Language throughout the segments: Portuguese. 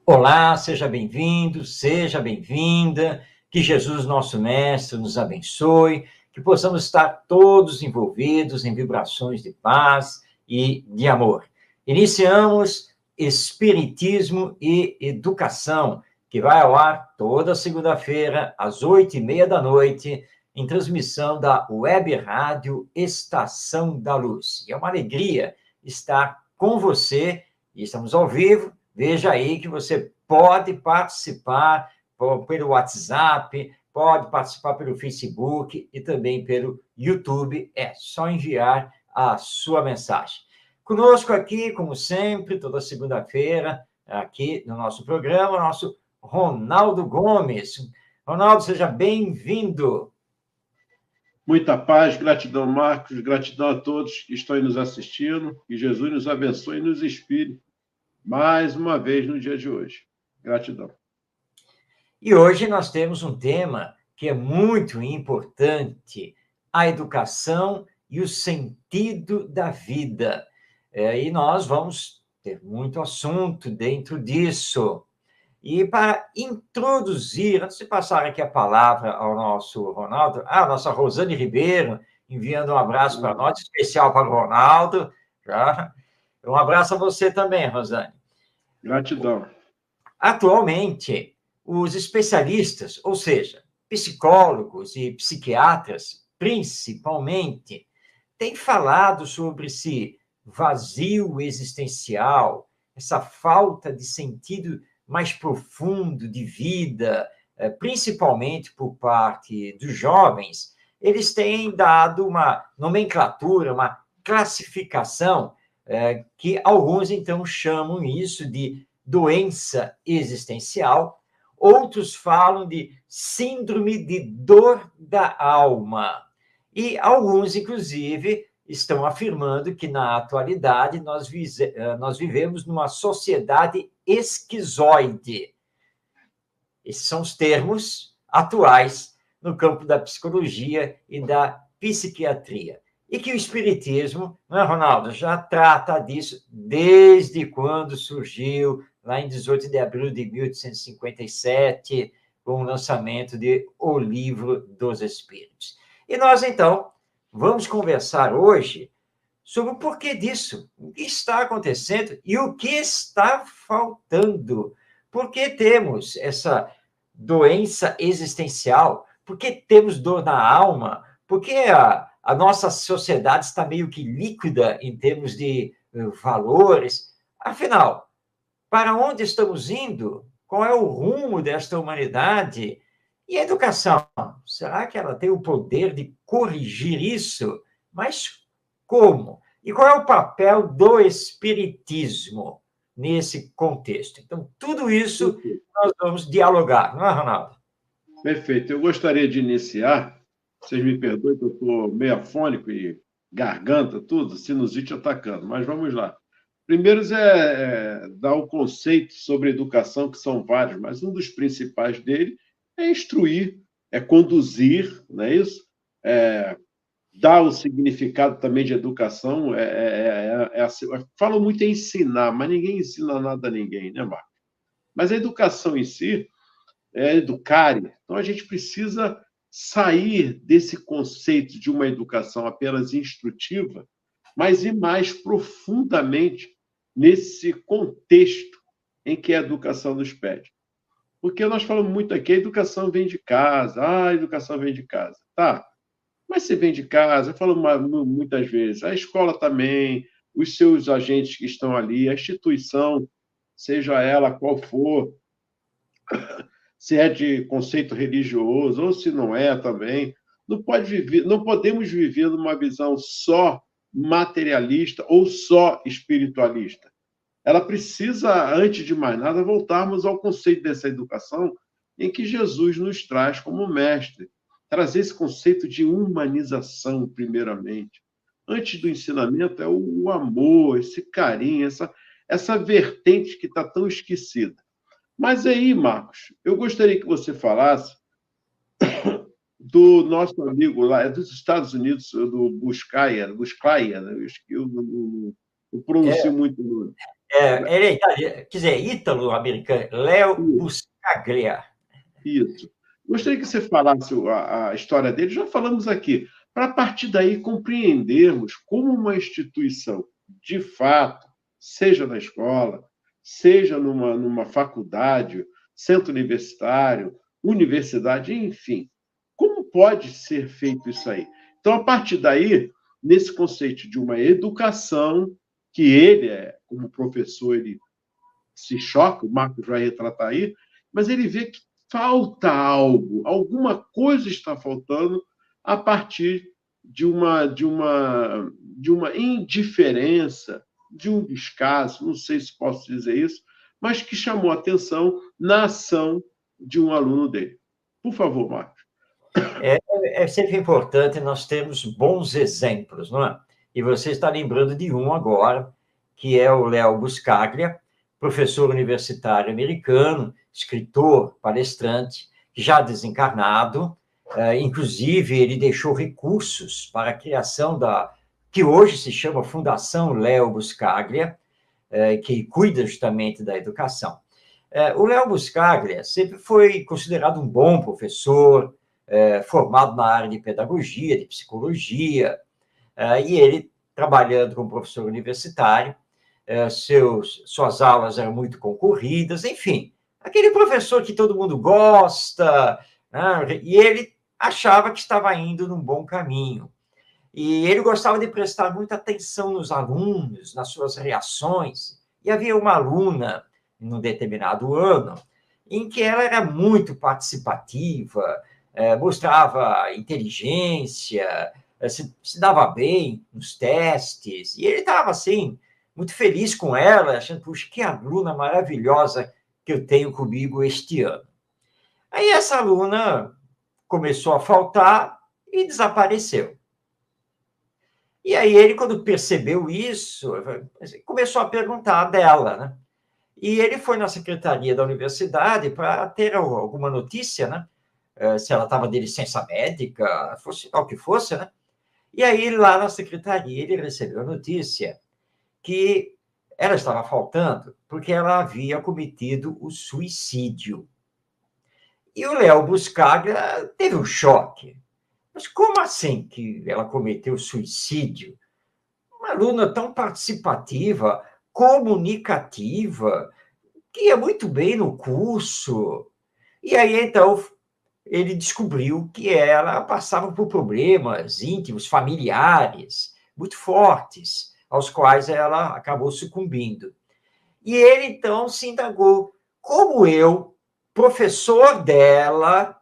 Olá, seja bem-vindo, seja bem-vinda, que Jesus, nosso Mestre, nos abençoe, que possamos estar todos envolvidos em vibrações de paz e de amor. Iniciamos Espiritismo e Educação, que vai ao ar toda segunda-feira, às 8h30 da noite, em transmissão da Web Rádio Estação da Luz. E é uma alegria estar com você, e estamos ao vivo. Veja aí que você pode participar pelo WhatsApp, pode participar pelo Facebook e também pelo YouTube. É só enviar a sua mensagem. Conosco aqui, como sempre, toda segunda-feira, aqui no nosso programa, nosso Ronaldo Gomes. Ronaldo, seja bem-vindo. Muita paz, gratidão, Marcos, gratidão a todos que estão aí nos assistindo, que Jesus nos abençoe e nos inspire mais uma vez no dia de hoje. Gratidão. E hoje nós temos um tema que é muito importante: a educação e o sentido da vida. E nós vamos ter muito assunto dentro disso. E para introduzir, antes de passar aqui a palavra ao nosso Ronaldo, a nossa Rosane Ribeiro, enviando um abraço para nós, especial para o Ronaldo. Já. Um abraço a você também, Rosane. Gratidão. Atualmente, os especialistas, ou seja, psicólogos e psiquiatras, principalmente, têm falado sobre esse vazio existencial, essa falta de sentido mais profundo de vida, principalmente por parte dos jovens. Eles têm dado uma nomenclatura, uma classificação, que alguns, então, chamam isso de doença existencial, outros falam de síndrome de dor da alma. E alguns, inclusive, estão afirmando que, na atualidade, nós vivemos numa sociedade esquizoide. Esses são os termos atuais no campo da psicologia e da psiquiatria. E que o Espiritismo, não é, Ronaldo, já trata disso desde quando surgiu, lá em 18 de abril de 1857, com o lançamento de O Livro dos Espíritos. E nós, então, vamos conversar hoje sobre o porquê disso, o que está acontecendo e o que está faltando. Por que temos essa doença existencial? Por que temos dor na alma? Por que a nossa sociedade está meio que líquida em termos de valores? Afinal, para onde estamos indo? Qual é o rumo desta humanidade? E a educação? Será que ela tem o poder de corrigir isso? Mas como? E qual é o papel do espiritismo nesse contexto? Então, tudo isso nós vamos dialogar, não é, Ronaldo? Perfeito. Eu gostaria de iniciar, vocês me perdoem que eu estou meio afônico e garganta, tudo, sinusite atacando, mas vamos lá. Primeiro dar o conceito sobre educação, que são vários, mas um dos principais dele é instruir, é conduzir, não é isso? Dar o significado também de educação. Falo muito em ensinar, mas ninguém ensina nada a ninguém, né, Marcos? Mas a educação em si é educar. Então, a gente precisa sair desse conceito de uma educação apenas instrutiva, mas ir mais profundamente nesse contexto em que a educação nos pede. Porque nós falamos muito aqui, a educação vem de casa, a educação vem de casa. Tá, mas se vem de casa, eu falo muitas vezes, a escola também, os seus agentes que estão ali, a instituição, seja ela qual for, se é de conceito religioso ou se não é também, não podemos viver numa visão só materialista ou só espiritualista. Ela precisa, antes de mais nada, voltarmos ao conceito dessa educação em que Jesus nos traz como mestre. Trazer esse conceito de humanização, primeiramente. Antes do ensinamento, é o amor, esse carinho, essa vertente que está tão esquecida. Mas aí, Marcos, eu gostaria que você falasse do nosso amigo lá, é dos Estados Unidos, do Buscaia, né? Eu pronuncio muito o nome. Ele é italiano, quer dizer, ítalo-americano, Leo Buscaglia. Isso. Gostaria que você falasse a história dele, já falamos aqui, para a partir daí compreendermos como uma instituição, de fato, seja na escola, seja numa faculdade, centro universitário, universidade, enfim, como pode ser feito isso aí? Então, a partir daí, nesse conceito de uma educação, que ele, como professor, ele se choca, o Marcos vai retratar aí, mas ele vê que falta algo, alguma coisa está faltando a partir de uma indiferença, de um descaso, não sei se posso dizer isso, mas que chamou a atenção na ação de um aluno dele. Por favor, Marcos. É sempre importante nós termos bons exemplos, não é? E você está lembrando de um agora, que é o Leo Buscaglia, professor universitário americano, escritor, palestrante, já desencarnado. Inclusive, ele deixou recursos para a criação que hoje se chama Fundação Leo Buscaglia, que cuida justamente da educação. O Leo Buscaglia sempre foi considerado um bom professor, formado na área de pedagogia, de psicologia, e ele, trabalhando como professor universitário, suas aulas eram muito concorridas, enfim, aquele professor que todo mundo gosta, né? E ele achava que estava indo num bom caminho. E ele gostava de prestar muita atenção nos alunos, nas suas reações. E havia uma aluna, num determinado ano, em que ela era muito participativa, mostrava inteligência, se dava bem nos testes, e ele estava, assim, muito feliz com ela, achando, puxa, que aluna maravilhosa que eu tenho comigo este ano. Aí essa aluna começou a faltar e desapareceu. E aí ele, quando percebeu isso, começou a perguntar dela, né? E ele foi na secretaria da universidade para ter alguma notícia, né? Se ela estava de licença médica, fosse o que fosse, né? E aí, lá na secretaria, ele recebeu a notícia que ela estava faltando porque ela havia cometido o suicídio. E o Leo Buscaglia teve um choque. Mas como assim que ela cometeu suicídio? Uma aluna tão participativa, comunicativa, que ia muito bem no curso. E aí, então, ele descobriu que ela passava por problemas íntimos, familiares, muito fortes, aos quais ela acabou sucumbindo. E ele, então, se indagou: como eu, professor dela,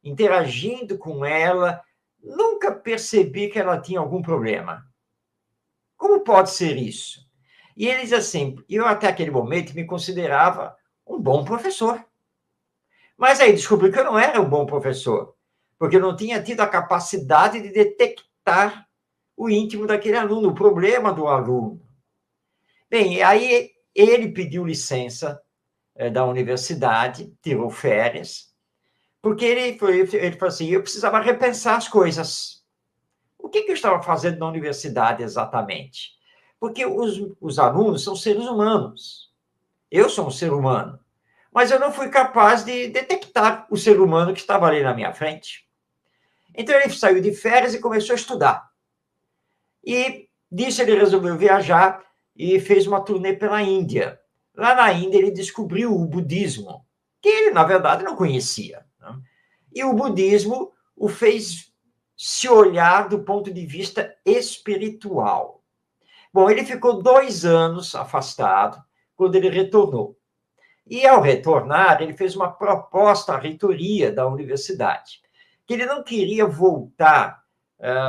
interagindo com ela, nunca percebi que ela tinha algum problema? Como pode ser isso? E ele diz assim: eu até aquele momento me considerava um bom professor. Mas aí descobri que eu não era um bom professor, porque eu não tinha tido a capacidade de detectar o íntimo daquele aluno, o problema do aluno. Bem, aí ele pediu licença da universidade, tirou férias, porque ele falou assim: eu precisava repensar as coisas. O que eu estava fazendo na universidade exatamente? Porque os alunos são seres humanos. Eu sou um ser humano. Mas eu não fui capaz de detectar o ser humano que estava ali na minha frente. Então ele saiu de férias e começou a estudar. E disso ele resolveu viajar e fez uma turnê pela Índia. Lá na Índia ele descobriu o budismo, que ele, na verdade, não conhecia, né? E o budismo o fez se olhar do ponto de vista espiritual. Bom, ele ficou 2 anos afastado quando ele retornou. E, ao retornar, ele fez uma proposta à reitoria da universidade, que ele não queria voltar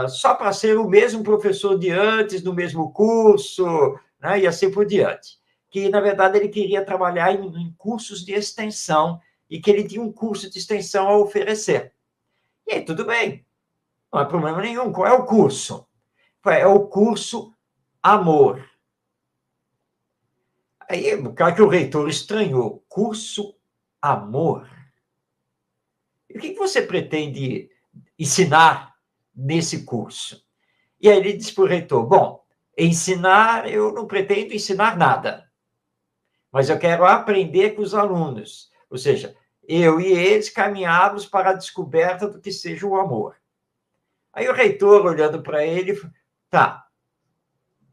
só para ser o mesmo professor de antes, no mesmo curso, né, e assim por diante. Que, na verdade, ele queria trabalhar em cursos de extensão e que ele tinha um curso de extensão a oferecer. E aí, tudo bem, não há problema nenhum. Qual é o curso? É o curso Amor. Aí, claro que o reitor estranhou. Curso Amor? E o que você pretende ensinar nesse curso? E aí ele disse para o reitor: bom, ensinar, eu não pretendo ensinar nada. mas eu quero aprender com os alunos. Ou seja, eu e eles caminharmos para a descoberta do que seja o amor. Aí o reitor, olhando para ele, tá,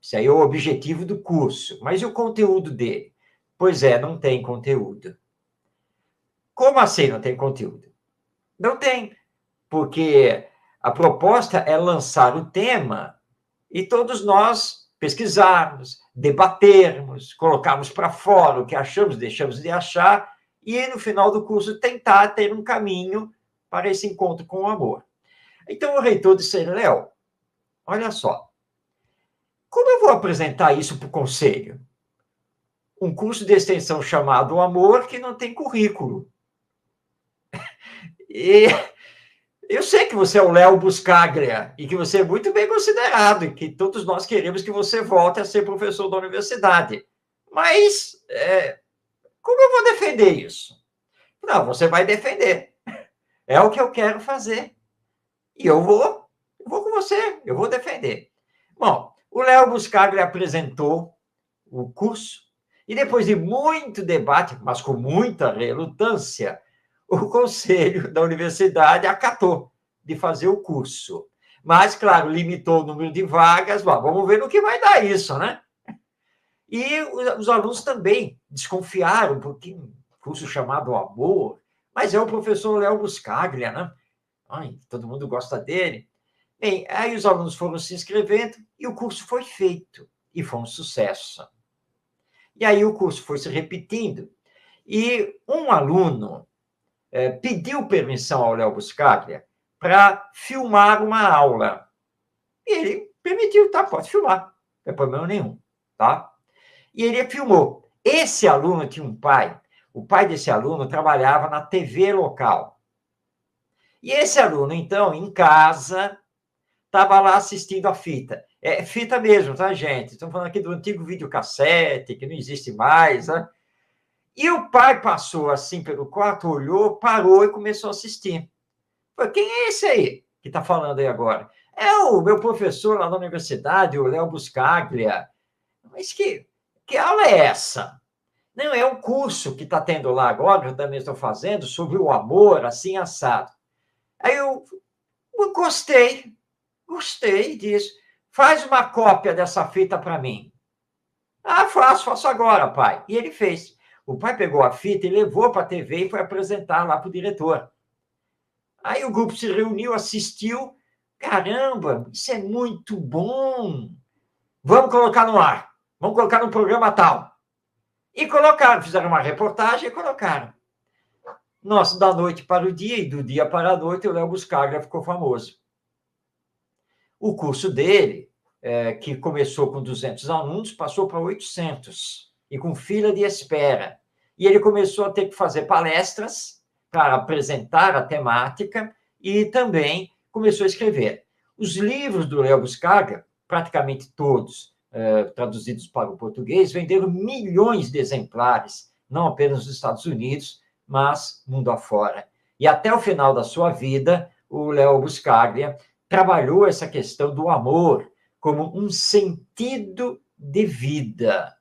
isso aí é o objetivo do curso, mas e o conteúdo dele? Pois é, não tem conteúdo. Como assim não tem conteúdo? Não tem, porque a proposta é lançar o tema e todos nós pesquisarmos, debatermos, colocarmos para fora o que achamos, deixamos de achar, e no final do curso tentar ter um caminho para esse encontro com o amor. Então o reitor disse, Léo, olha só, como eu vou apresentar isso para o conselho? Um curso de extensão chamado Amor que não tem currículo. E eu sei que você é o Léo Buscaglia e que você é muito bem considerado e que todos nós queremos que você volte a ser professor da universidade. Mas como eu vou defender isso? Não, você vai defender. É o que eu quero fazer. E eu vou com você, eu vou defender. Bom, o Léo Buscaglia apresentou o curso e depois de muito debate, mas com muita relutância, o conselho da universidade acatou de fazer o curso. Mas, claro, limitou o número de vagas. Bom, vamos ver no que vai dar isso, né? E os alunos também desconfiaram, porque um curso chamado Amor, mas é o professor Léo Buscaglia, né? Ai, todo mundo gosta dele. Bem, aí os alunos foram se inscrevendo e o curso foi feito. E foi um sucesso. E aí o curso foi se repetindo. E um aluno pediu permissão ao Léo Buscaglia para filmar uma aula. E ele permitiu, tá, pode filmar, não tem problema nenhum, tá? E ele filmou. Esse aluno tinha um pai, o pai desse aluno trabalhava na TV local. E esse aluno, então, em casa, estava lá assistindo a fita. É fita mesmo, tá, gente? Estamos falando aqui do antigo videocassete, que não existe mais, né? E o pai passou assim pelo quarto, olhou, parou e começou a assistir. Falei, quem é esse aí que está falando aí agora? É o meu professor lá da universidade, o Léo Buscaglia. Mas que aula é essa? Não, é um curso que está tendo lá agora, que eu também estou fazendo, sobre o amor, assim, assado. Aí eu gostei disso. Faz uma cópia dessa fita para mim. Ah, faço agora, pai. E ele fez. O pai pegou a fita e levou para a TV e foi apresentar lá para o diretor. Aí o grupo se reuniu, assistiu. Caramba, isso é muito bom. Vamos colocar no ar. Vamos colocar no programa tal. E colocaram, fizeram uma reportagem e colocaram. Nossa, da noite para o dia e do dia para a noite, o Léo Buscaglia ficou famoso. O curso dele, que começou com 200 alunos, passou para 800, e com fila de espera. E ele começou a ter que fazer palestras para apresentar a temática e também começou a escrever. Os livros do Léo Buscaglia, praticamente todos traduzidos para o português, venderam milhões de exemplares, não apenas nos Estados Unidos, mas mundo afora. E até o final da sua vida, o Léo Buscaglia trabalhou essa questão do amor como um sentido de vida.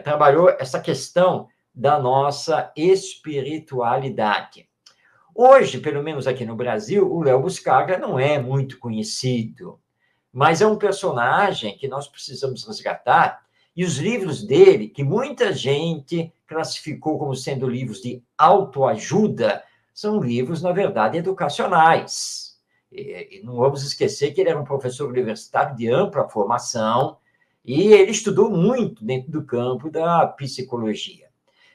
Trabalhou essa questão da nossa espiritualidade. Hoje, pelo menos aqui no Brasil, o Léo Buscaglia não é muito conhecido, mas é um personagem que nós precisamos resgatar, e os livros dele, que muita gente classificou como sendo livros de autoajuda, são livros, na verdade, educacionais. E não vamos esquecer que ele era um professor universitário de ampla formação, e ele estudou muito dentro do campo da psicologia.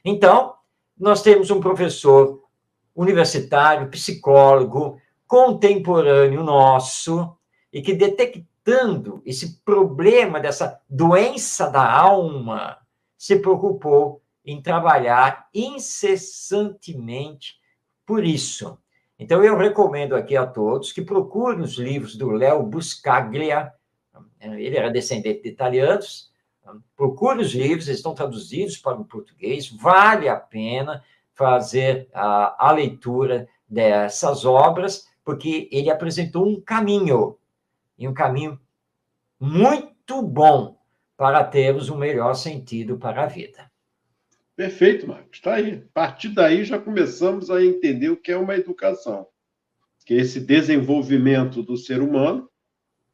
Então, nós temos um professor universitário, psicólogo, contemporâneo nosso, e que detectando esse problema dessa doença da alma, se preocupou em trabalhar incessantemente por isso. Então, eu recomendo aqui a todos que procurem os livros do Léo Buscaglia. Ele era descendente de italianos. Procure os livros, eles estão traduzidos para o português. Vale a pena fazer a leitura dessas obras, porque ele apresentou um caminho, e um caminho muito bom para termos um melhor sentido para a vida. Perfeito, Marcos. Está aí. A partir daí já começamos a entender o que é uma educação. Que é esse desenvolvimento do ser humano,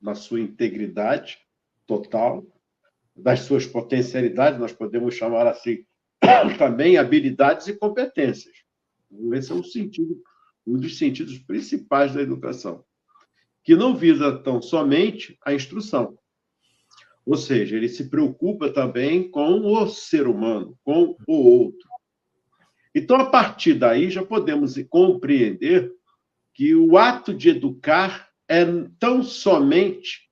na sua integridade total, das suas potencialidades, nós podemos chamar assim também habilidades e competências. Esse é um dos sentidos principais da educação, que não visa tão somente a instrução. Ou seja, ele se preocupa também com o ser humano, com o outro. Então, a partir daí, já podemos compreender que o ato de educar é tão somente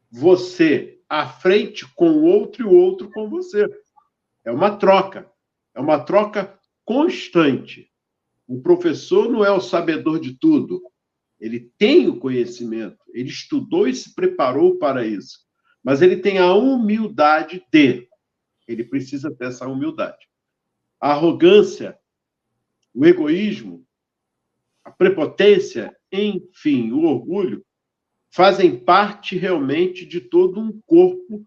você à frente com o outro e o outro com você. É uma troca constante. O professor não é o sabedor de tudo. Ele tem o conhecimento, ele estudou e se preparou para isso. Mas ele tem a humildade de. Ele precisa ter essa humildade. A arrogância, o egoísmo, a prepotência, enfim, o orgulho, fazem parte realmente de todo um corpo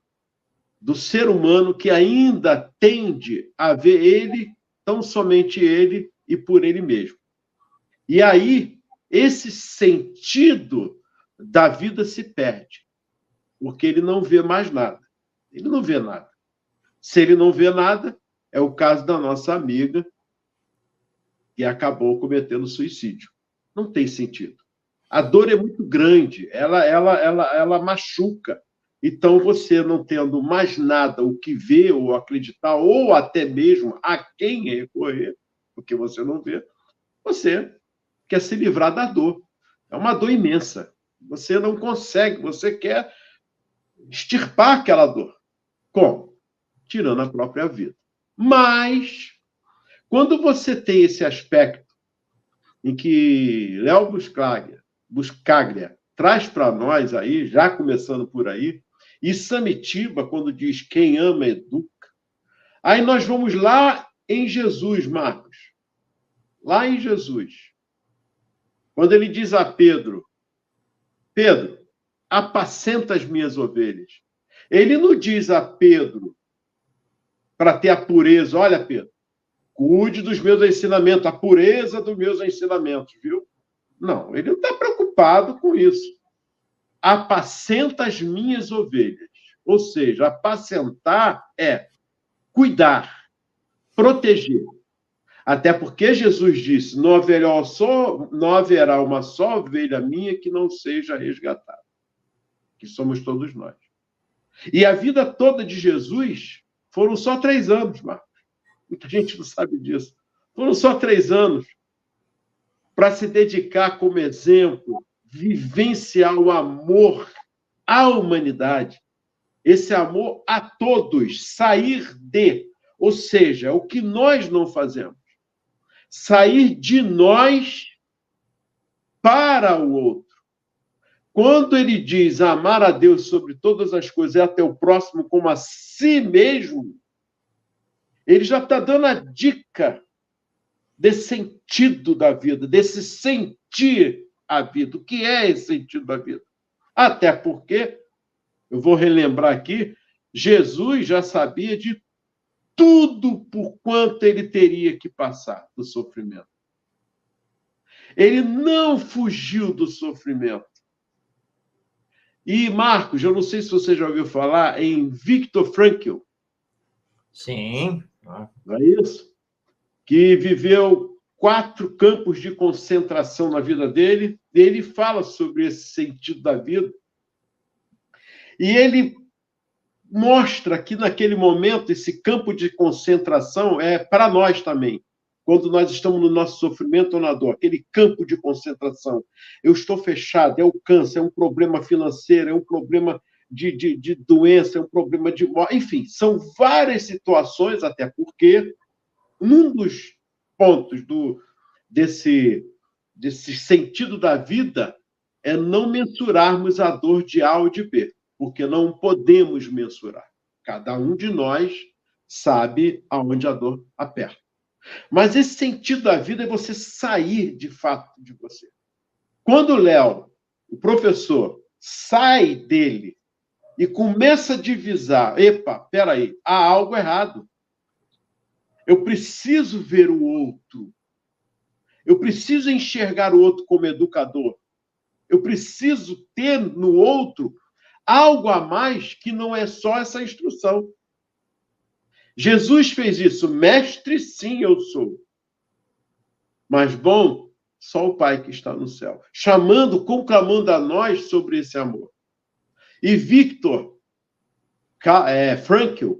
do ser humano que ainda tende a ver ele, tão somente ele e por ele mesmo. E aí, esse sentido da vida se perde, porque ele não vê mais nada. Ele não vê nada. Se ele não vê nada, é o caso da nossa amiga que acabou cometendo suicídio. Não tem sentido. A dor é muito grande, ela machuca. Então, você não tendo mais nada o que ver ou acreditar, ou até mesmo a quem recorrer, porque você não vê, você quer se livrar da dor. É uma dor imensa. Você não consegue, você quer extirpar aquela dor. Como? Tirando a própria vida. Mas, quando você tem esse aspecto em que Léo Buscaglia traz para nós aí, já começando por aí, e Samitiba, quando diz quem ama, educa, aí nós vamos lá em Jesus, Marcos. Lá em Jesus. Quando ele diz a Pedro, Pedro, apacenta as minhas ovelhas. Ele não diz a Pedro para ter a pureza. Olha, Pedro, cuide dos meus ensinamentos, a pureza dos meus ensinamentos, viu? Não, ele não está preocupado com isso. Apacenta as minhas ovelhas. Ou seja, apacentar é cuidar, proteger. Até porque Jesus disse, não haverá uma só ovelha minha que não seja resgatada. Que somos todos nós. E a vida toda de Jesus foram só 3 anos, Marcos. Muita gente não sabe disso. Foram só 3 anos para se dedicar como exemplo, vivenciar o amor à humanidade, esse amor a todos, sair de, ou seja, o que nós não fazemos, sair de nós para o outro. Quando ele diz amar a Deus sobre todas as coisas e até o próximo como a si mesmo, ele já está dando a dica desse sentido da vida, desse sentir a vida. O que é esse sentido da vida? Até porque, eu vou relembrar aqui, Jesus já sabia de tudo por quanto ele teria que passar do sofrimento. Ele não fugiu do sofrimento. E, Marcos, eu não sei se você já ouviu falar em Viktor Frankl. Sim. Não é isso? Que viveu 4 campos de concentração na vida dele, e ele fala sobre esse sentido da vida. E ele mostra que, naquele momento, esse campo de concentração é para nós também. Quando nós estamos no nosso sofrimento ou na dor, aquele campo de concentração. Eu estou fechado, é o câncer, é um problema financeiro, é um problema de doença, é um problema de morte. Enfim, são várias situações, até porque um dos pontos desse sentido da vida é não mensurarmos a dor de A ou de B, porque não podemos mensurar. Cada um de nós sabe aonde a dor aperta. Mas esse sentido da vida é você sair, de fato, de você. Quando o Léo, o professor, sai dele e começa a divisar, epa, peraí, há algo errado. Eu preciso ver o outro. Eu preciso enxergar o outro como educador. Eu preciso ter no outro algo a mais que não é só essa instrução. Jesus fez isso. Mestre, sim, eu sou. Mas, bom, só o Pai que está no céu. Chamando, conclamando a nós sobre esse amor. E Viktor Frankl,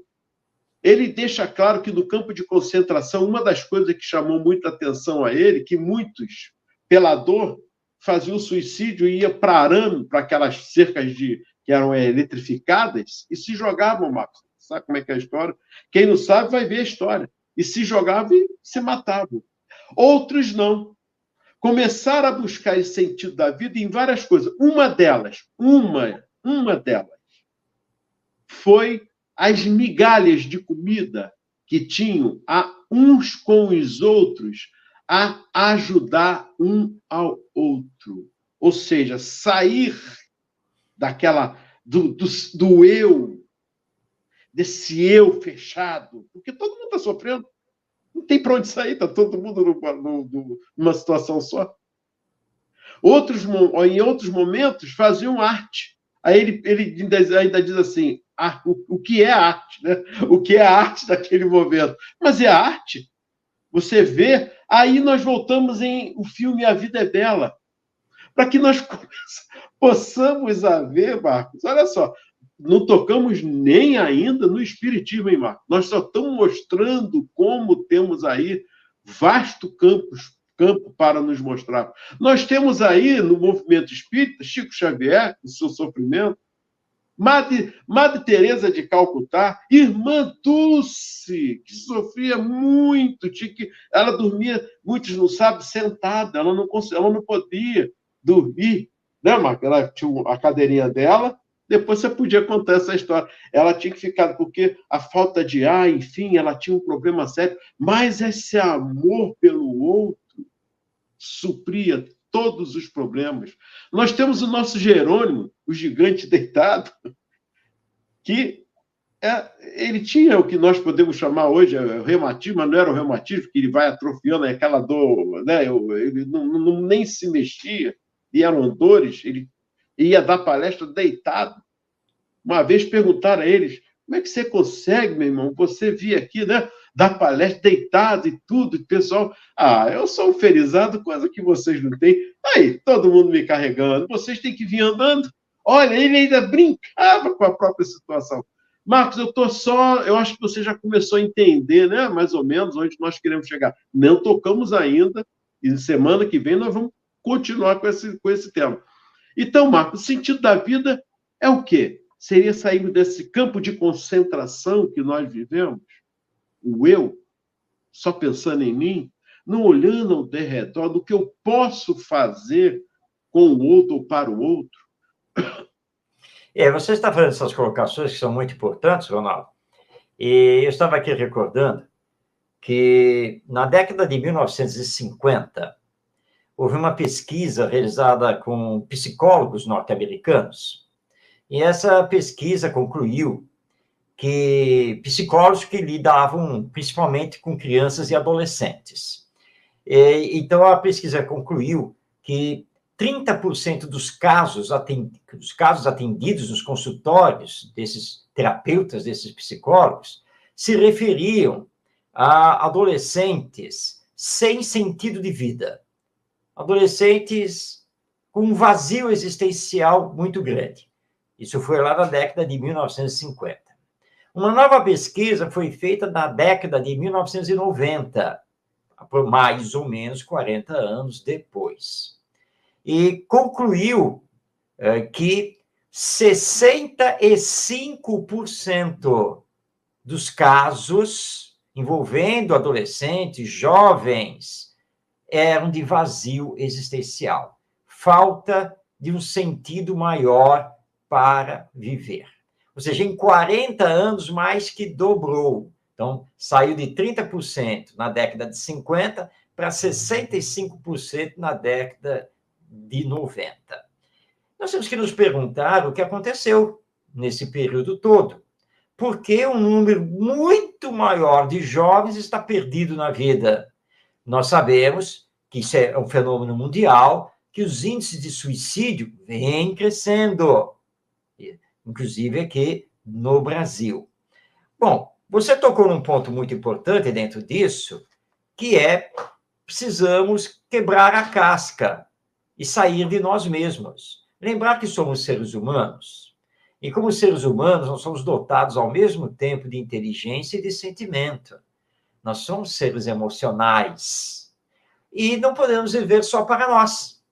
ele deixa claro que no campo de concentração, uma das coisas que chamou muita atenção a ele, que muitos, pela dor, faziam suicídio e ia para arame, para aquelas cercas que eram eletrificadas, e se jogavam, Marcos. Sabe como é que é a história? Quem não sabe vai ver a história. E se jogavam e se matavam. Outros não. Começaram a buscar esse sentido da vida em várias coisas. Uma delas foi as migalhas de comida que tinham a uns com os outros a ajudar um ao outro. Ou seja, sair daquela do eu, desse eu fechado, porque todo mundo está sofrendo. Não tem para onde sair, está todo mundo numa situação só. Em outros momentos, faziam arte. Aí ele ainda diz assim, o que é arte? Né? O que é a arte daquele momento? Mas é arte. Você vê, aí nós voltamos em o filme A Vida é Bela, para que nós possamos a ver, Marcos, olha só, não tocamos nem ainda no Espiritismo, hein, Marcos? Nós só estamos mostrando como temos aí vasto campo para nos mostrar. Nós temos aí, no movimento espírita, Chico Xavier, com seu sofrimento, Madre Teresa de Calcutá, Irmã Dulce, que sofria muito, ela dormia, muitos não sabem, sentada, ela não podia dormir, né, Marco? Ela tinha a cadeirinha dela, depois você podia contar essa história. Ela tinha que ficar, porque a falta de ar, enfim, ela tinha um problema sério, mas esse amor pelo outro supria todos os problemas. Nós temos o nosso Jerônimo, o gigante deitado, que ele tinha o que nós podemos chamar hoje o reumatismo, mas não era o reumatismo, que ele vai atrofiando aquela dor, né? Ele nem se mexia, e eram dores, ele ia dar palestra deitado. Uma vez perguntaram a eles, como é que você consegue, meu irmão? Você vir aqui, né? Dar palestra deitado e tudo, e pessoal, eu sou um felizado, coisa que vocês não têm. Aí, todo mundo me carregando, vocês têm que vir andando. Olha, ele ainda brincava com a própria situação. Marcos, eu acho que você já começou a entender, né? Mais ou menos, onde nós queremos chegar. Não tocamos ainda, e semana que vem nós vamos continuar com esse tema. Então, Marcos, o sentido da vida é o quê? Seria sair desse campo de concentração que nós vivemos, o eu, só pensando em mim, não olhando ao derredor do que eu posso fazer com o outro ou para o outro. Você está fazendo essas colocações que são muito importantes, Ronaldo, e eu estava aqui recordando que na década de 1950 houve uma pesquisa realizada com psicólogos norte-americanos, e essa pesquisa concluiu que psicólogos que lidavam principalmente com crianças e adolescentes. Então, a pesquisa concluiu que 30% dos casos atendidos nos consultórios desses terapeutas, desses psicólogos, se referiam a adolescentes sem sentido de vida, adolescentes com um vazio existencial muito grande. Isso foi lá na década de 1950. Uma nova pesquisa foi feita na década de 1990, por mais ou menos 40 anos depois. E concluiu que 65% dos casos envolvendo adolescentes, jovens, eram de vazio existencial, falta de um sentido maior para viver. Ou seja, em 40 anos, mais que dobrou. Então, saiu de 30% na década de 50 para 65% na década de 90. Nós temos que nos perguntar o que aconteceu nesse período todo. porque um número muito maior de jovens está perdido na vida. Nós sabemos que isso é um fenômeno mundial, que os índices de suicídio vêm crescendo, inclusive aqui no Brasil. Bom, você tocou num ponto muito importante dentro disso, que é precisamos quebrar a casca e sair de nós mesmos. Lembrar que somos seres humanos. E como seres humanos, nós somos dotados ao mesmo tempo de inteligência e de sentimento. Nós somos seres emocionais. E não podemos viver só para nós.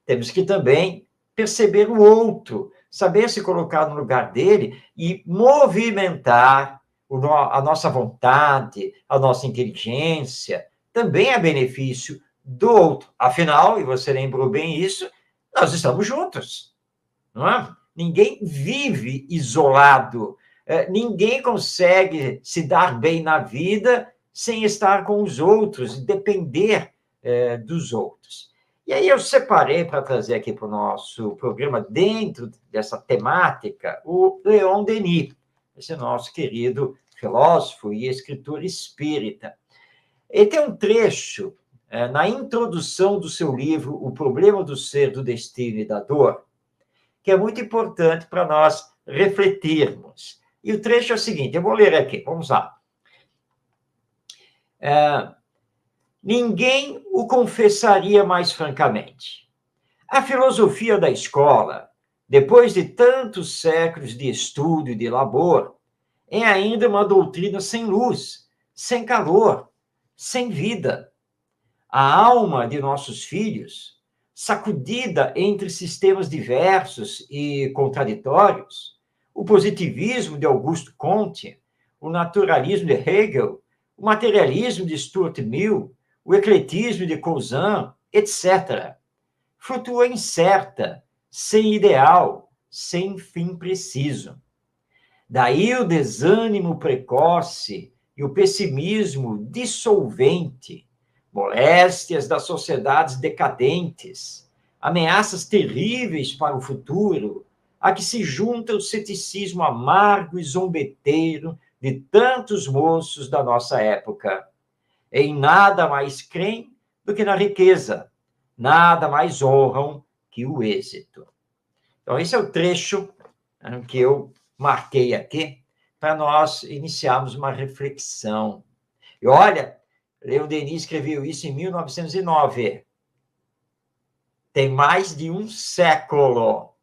Temos que também perceber o outro, saber se colocar no lugar dele e movimentar a nossa vontade, a nossa inteligência, também a benefício do outro. Afinal, e você lembrou bem isso, nós estamos juntos, não é? Ninguém vive isolado, ninguém consegue se dar bem na vida sem estar com os outros, depender dos outros. E aí eu separei para trazer aqui para o nosso programa, dentro dessa temática, o Leon Denis, esse nosso querido filósofo e escritor espírita. Ele tem um trecho na introdução do seu livro O Problema do Ser, do Destino e da Dor, que é muito importante para nós refletirmos. E o trecho é o seguinte, eu vou ler aqui, vamos lá. Ninguém o confessaria mais francamente. A filosofia da escola, depois de tantos séculos de estudo e de labor, é ainda uma doutrina sem luz, sem calor, sem vida. A alma de nossos filhos, sacudida entre sistemas diversos e contraditórios, o positivismo de Auguste Comte, o naturalismo de Hegel, o materialismo de Stuart Mill, o ecletismo de Cousin, etc., flutua incerta, sem ideal, sem fim preciso. Daí o desânimo precoce e o pessimismo dissolvente, moléstias das sociedades decadentes, ameaças terríveis para o futuro, a que se junta o ceticismo amargo e zombeteiro de tantos moços da nossa época. Em nada mais creem do que na riqueza, nada mais honram que o êxito. Então, esse é o trecho que eu marquei aqui para nós iniciarmos uma reflexão. E olha, Leon Denis escreveu isso em 1909. Tem mais de um século.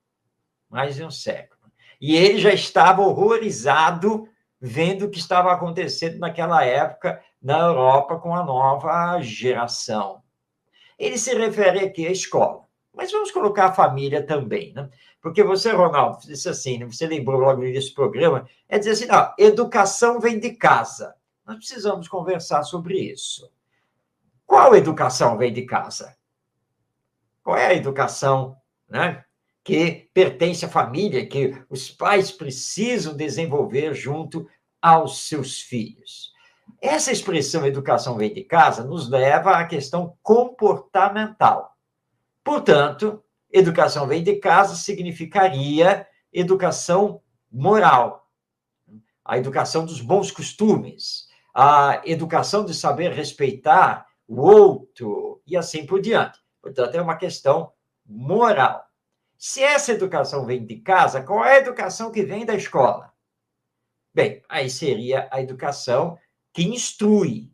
Mais de um século. E ele já estava horrorizado vendo o que estava acontecendo naquela época na Europa com a nova geração. Ele se refere aqui à escola, mas vamos colocar a família também, né? Porque você, Ronaldo, disse assim, você lembrou logo no início do programa, é dizer assim, não, educação vem de casa. Nós precisamos conversar sobre isso. Qual educação vem de casa? Qual é a educação, né, que pertence à família, que os pais precisam desenvolver junto aos seus filhos? Essa expressão educação vem de casa nos leva à questão comportamental. Portanto, educação vem de casa significaria educação moral, a educação dos bons costumes, a educação de saber respeitar o outro e assim por diante. Portanto, é uma questão moral. Se essa educação vem de casa, qual é a educação que vem da escola? Bem, aí seria a educação que instrui,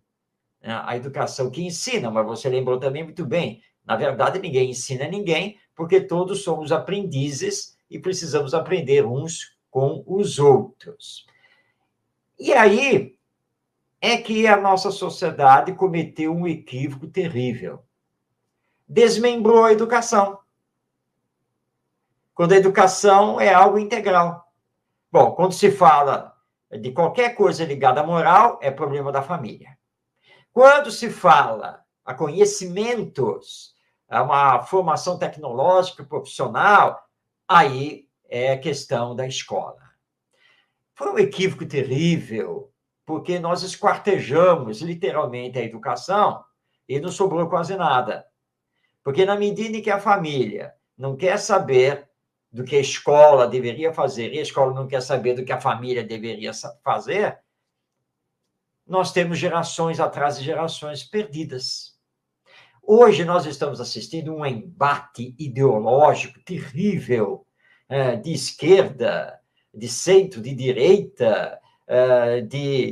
né? A educação que ensina, mas você lembrou também muito bem, na verdade, ninguém ensina ninguém, porque todos somos aprendizes e precisamos aprender uns com os outros. E aí é que a nossa sociedade cometeu um equívoco terrível. Desmembrou a educação. Quando a educação é algo integral. Bom, quando se fala de qualquer coisa ligada à moral, é problema da família. Quando se fala a conhecimentos, a uma formação tecnológica, profissional, aí é questão da escola. Foi um equívoco terrível, porque nós esquartejamos literalmente a educação e não sobrou quase nada. Porque na medida em que a família não quer saber do que a escola deveria fazer, e a escola não quer saber do que a família deveria fazer, nós temos gerações atrás de gerações perdidas. Hoje nós estamos assistindo um embate ideológico terrível, de esquerda, de centro, de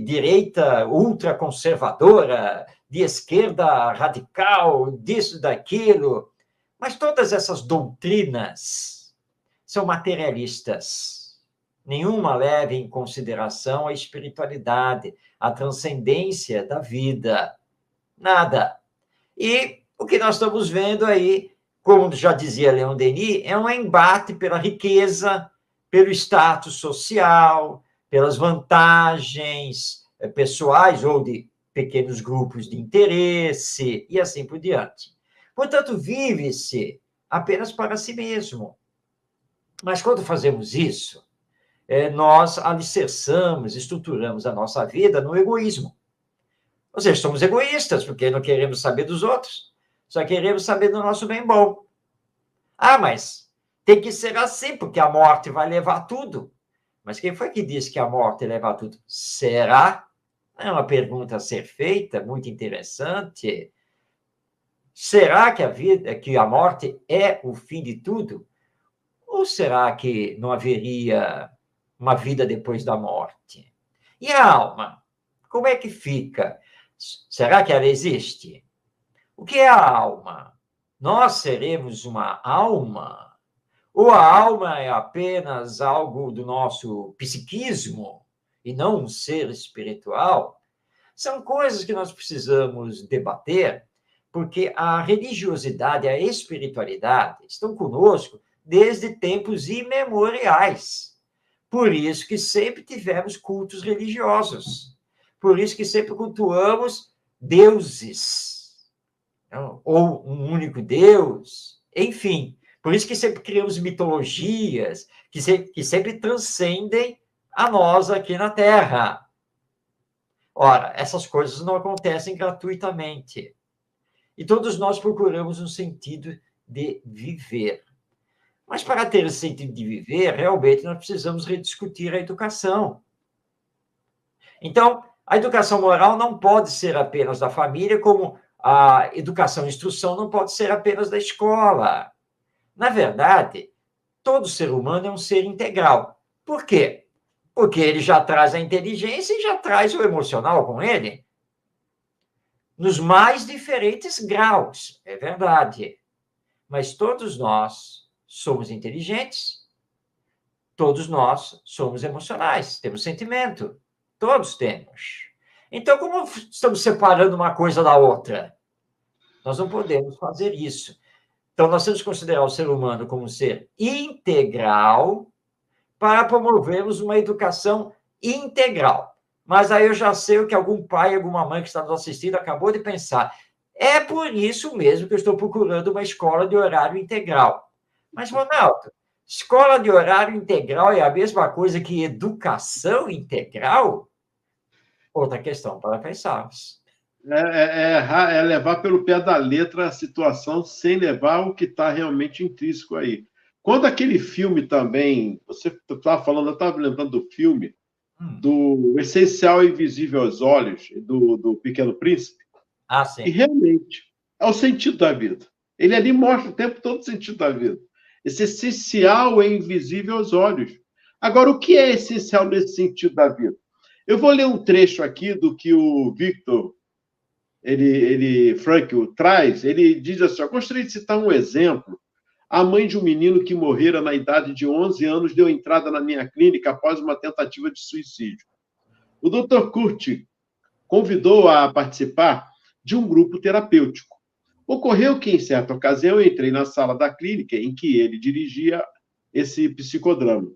direita ultraconservadora, de esquerda radical, disso, daquilo. Mas todas essas doutrinas são materialistas. Nenhuma leva em consideração a espiritualidade, a transcendência da vida. Nada. E o que nós estamos vendo aí, como já dizia Leon Denis, é um embate pela riqueza, pelo status social, pelas vantagens pessoais ou de pequenos grupos de interesse e assim por diante. Portanto, vive-se apenas para si mesmo. Mas quando fazemos isso, nós alicerçamos, estruturamos a nossa vida no egoísmo. Ou seja, somos egoístas, porque não queremos saber dos outros, só queremos saber do nosso bem bom. Ah, mas tem que ser assim, porque a morte vai levar tudo. Mas quem foi que disse que a morte leva tudo? Será? É uma pergunta a ser feita, muito interessante. Será que a morte é o fim de tudo? Ou será que não haveria uma vida depois da morte? E a alma? Como é que fica? Será que ela existe? O que é a alma? Nós seremos uma alma? Ou a alma é apenas algo do nosso psiquismo e não um ser espiritual? São coisas que nós precisamos debater, porque a religiosidade e a espiritualidade estão conosco desde tempos imemoriais. Por isso que sempre tivemos cultos religiosos. Por isso que sempre cultuamos deuses, ou um único Deus, enfim. Por isso que sempre criamos mitologias que sempre transcendem a nós aqui na Terra. Ora, essas coisas não acontecem gratuitamente. E todos nós procuramos um sentido de viver. Mas para ter esse sentido de viver, realmente nós precisamos rediscutir a educação. Então, a educação moral não pode ser apenas da família, como a educação e instrução não pode ser apenas da escola. Na verdade, todo ser humano é um ser integral. Por quê? Porque ele já traz a inteligência e já traz o emocional com ele. Nos mais diferentes graus, é verdade. Mas todos nós somos inteligentes, todos nós somos emocionais, temos sentimento. Todos temos. Então, como estamos separando uma coisa da outra? Nós não podemos fazer isso. Então, nós temos que considerar o ser humano como um ser integral para promovermos uma educação integral. Mas aí eu já sei o que algum pai, alguma mãe que está nos assistindo acabou de pensar. É por isso mesmo que eu estou procurando uma escola de horário integral. Mas, Ronaldo, escola de horário integral é a mesma coisa que educação integral? Outra questão para pensarmos. É levar pelo pé da letra a situação sem levar o que está realmente intrínseco aí. Quando aquele filme também, você estava falando, eu estava lembrando do filme, do Essencial e Invisível aos Olhos, do Pequeno Príncipe, Sim. que realmente é o sentido da vida. Ele ali mostra o tempo todo o sentido da vida. Esse essencial é invisível aos olhos. Agora, o que é essencial nesse sentido da vida? Eu vou ler um trecho aqui do que o Victor Frankl traz. Ele diz assim: eu gostaria de citar um exemplo. A mãe de um menino que morrera na idade de 11 anos deu entrada na minha clínica após uma tentativa de suicídio. O Dr. Kurt convidou-a a participar de um grupo terapêutico. Ocorreu que, em certa ocasião, eu entrei na sala da clínica em que ele dirigia esse psicodrama.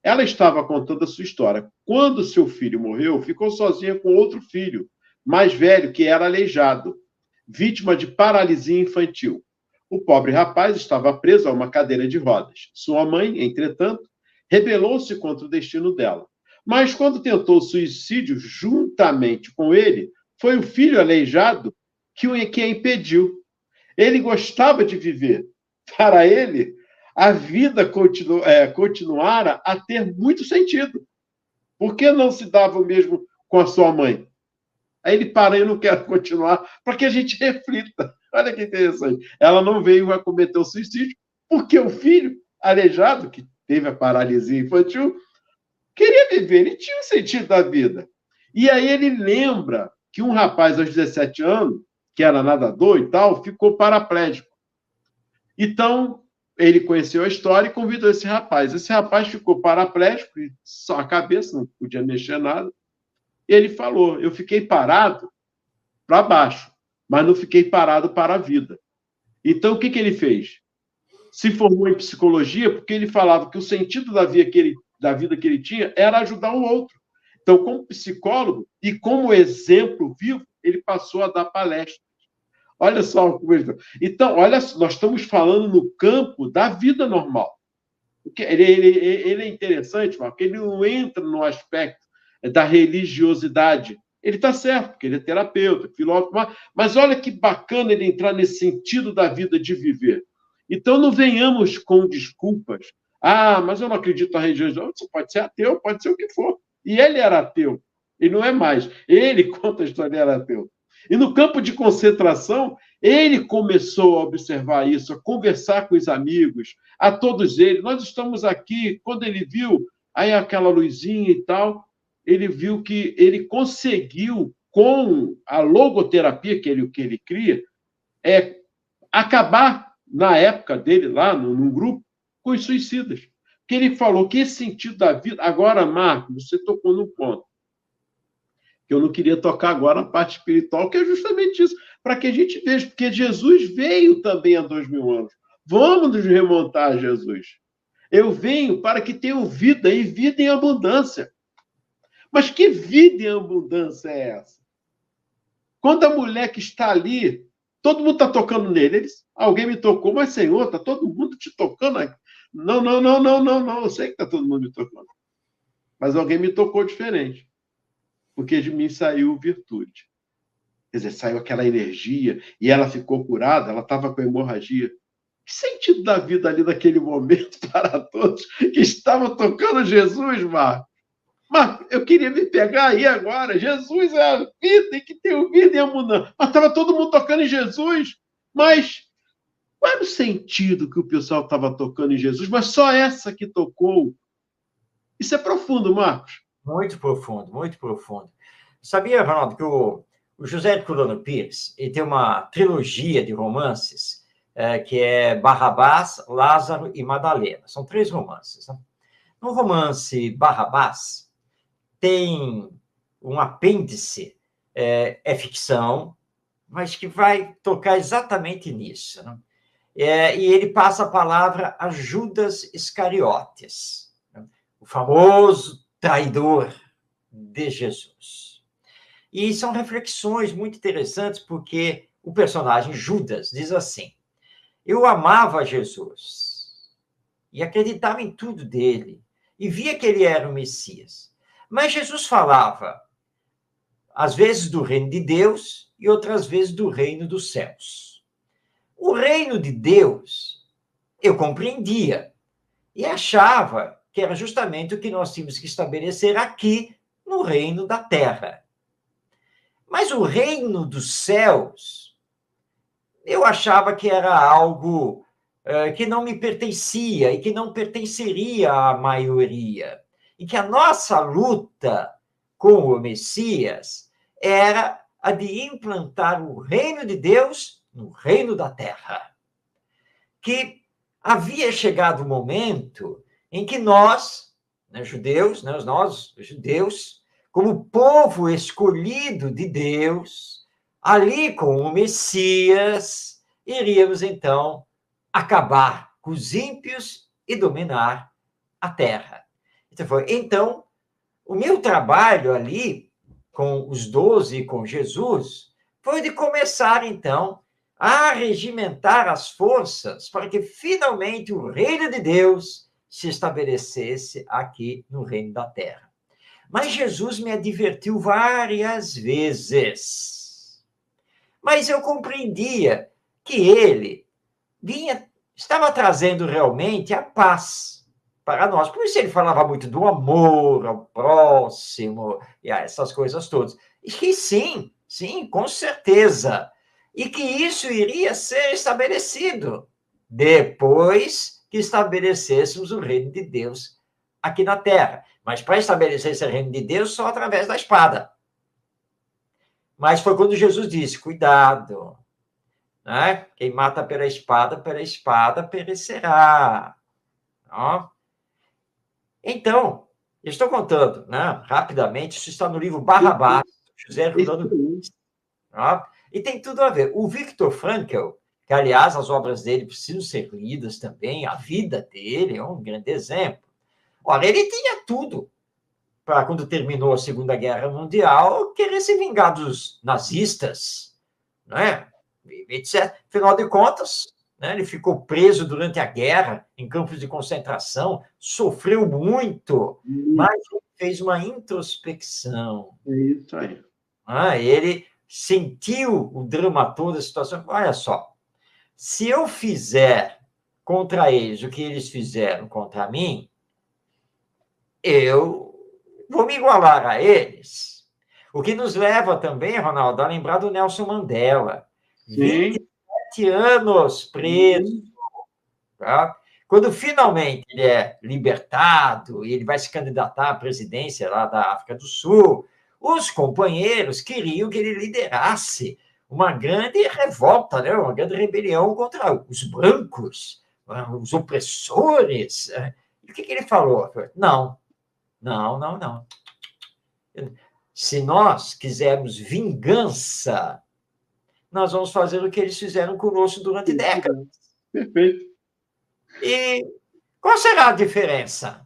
Ela estava contando a sua história. Quando seu filho morreu, ficou sozinha com outro filho, mais velho, que era aleijado, vítima de paralisia infantil. O pobre rapaz estava preso a uma cadeira de rodas. Sua mãe, entretanto, rebelou-se contra o destino dela. Mas quando tentou suicídio juntamente com ele, foi o filho aleijado que a impediu. Ele gostava de viver. Para ele, a vida continuara a ter muito sentido. Por que não se dava o mesmo com a sua mãe? Aí ele para, eu não quero continuar, para que a gente reflita. Olha que interessante. Ela não veio a cometer o suicídio, porque o filho aleijado, que teve a paralisia infantil, queria viver, ele tinha o sentido da vida. E aí ele lembra que um rapaz aos 17 anos, que era nadador e tal, ficou paraplégico. Então, ele conheceu a história e convidou esse rapaz. Esse rapaz ficou paraplégico, só a cabeça, não podia mexer nada. E ele falou, eu fiquei parado para baixo, mas não fiquei parado para a vida. Então, o que ele fez? Se formou em psicologia porque ele falava que o sentido da vida que ele tinha era ajudar o outro. Então, como psicólogo e como exemplo vivo, ele passou a dar palestras. Olha só como ele... Então, olha, nós estamos falando no campo da vida normal. Ele é interessante, porque ele não entra no aspecto da religiosidade. Ele está certo, porque ele é terapeuta, filósofo, mas olha que bacana ele entrar nesse sentido da vida de viver. Então, não venhamos com desculpas. Ah, mas eu não acredito na religião. Você pode ser ateu, pode ser o que for. E ele era ateu. E não é mais. Ele conta a história, ele era ateu. E no campo de concentração, ele começou a observar isso, a conversar com os amigos, a todos eles. Nós estamos aqui, quando ele viu aí aquela luzinha e tal, ele viu que ele conseguiu, com a logoterapia que ele cria, acabar, na época dele, lá num grupo, com os suicidas. Que ele falou que esse sentido da vida... Agora, Marco, você tocou num ponto que eu não queria tocar agora, a parte espiritual, que é justamente isso, para que a gente veja, porque Jesus veio também há 2000 anos. Vamos nos remontar a Jesus. Eu venho para que tenham vida, e vida em abundância. Mas que vida em abundância é essa? Quando a mulher que está ali, todo mundo está tocando nele, alguém me tocou, mas Senhor, está todo mundo te tocando aqui. Não, eu sei que está todo mundo me tocando. Mas alguém me tocou diferente. Porque de mim saiu virtude. Quer dizer, saiu aquela energia e ela ficou curada, ela estava com hemorragia. Que sentido da vida ali naquele momento para todos que estavam tocando Jesus, Marco? Marco, eu queria me pegar aí agora. Jesus é a vida e que tem vida em abundância. Mas estava todo mundo tocando em Jesus. Mas qual era o sentido que o pessoal estava tocando em Jesus? Mas só essa que tocou. Isso é profundo, Marcos. Muito profundo, muito profundo. Sabia, Ronaldo, que o José Herculano Pires ele tem uma trilogia de romances que é Barrabás, Lázaro e Madalena. São 3 romances. Né? No romance Barrabás, tem um apêndice, é ficção, mas que vai tocar exatamente nisso. Né? E ele passa a palavra a Judas Iscariotes, né? O famoso traidor de Jesus. E são reflexões muito interessantes, porque o personagem Judas diz assim: eu amava Jesus e acreditava em tudo dele e via que ele era o Messias. Mas Jesus falava, às vezes, do reino de Deus e outras vezes do reino dos céus. O reino de Deus eu compreendia e achava que era justamente o que nós tínhamos que estabelecer aqui no reino da terra. Mas o reino dos céus, eu achava que era algo que não me pertencia e que não pertenceria à maioria. E que a nossa luta com o Messias era a de implantar o reino de Deus no reino da terra. Que havia chegado o momento em que nós, né, judeus, nós, judeus, como povo escolhido de Deus, ali com o Messias, iríamos, então, acabar com os ímpios e dominar a terra. Então, o meu trabalho ali, com os 12 e com Jesus, foi de começar, então, a regimentar as forças para que, finalmente, o reino de Deus se estabelecesse aqui no reino da terra. Mas Jesus me advertiu várias vezes. Mas eu compreendia que ele vinha estava trazendo realmente a paz para nós. Por isso ele falava muito do amor ao próximo, e essas coisas todas. E que sim, sim, com certeza. E que isso iria ser estabelecido depois que estabelecêssemos o reino de Deus aqui na Terra. Mas para estabelecer esse reino de Deus, só através da espada. Mas foi quando Jesus disse, cuidado, né? Quem mata pela espada perecerá. Ó. Então, eu estou contando, né, rapidamente, isso está no livro Barrabás, José Rudolf. E tem tudo a ver. O Viktor Frankl, que, aliás, as obras dele precisam ser lidas também, a vida dele é um grande exemplo. Olha, ele tinha tudo para, quando terminou a Segunda Guerra Mundial, querer se vingar dos nazistas, né? Etc. Afinal de contas, né, ele ficou preso durante a guerra em campos de concentração, sofreu muito, mas fez uma introspecção. É isso aí. Ele sentiu o drama todo, a situação. Olha só, se eu fizer contra eles o que eles fizeram contra mim, eu vou me igualar a eles. O que nos leva também, Ronaldo, a lembrar do Nelson Mandela. Sim. 27 anos preso. Tá? Quando finalmente ele é libertado e ele vai se candidatar à presidência lá da África do Sul, os companheiros queriam que ele liderasse uma grande revolta, né? Uma grande rebelião contra os brancos, os opressores. E o que ele falou? Não. Se nós quisermos vingança, nós vamos fazer o que eles fizeram conosco durante décadas. Perfeito. E qual será a diferença?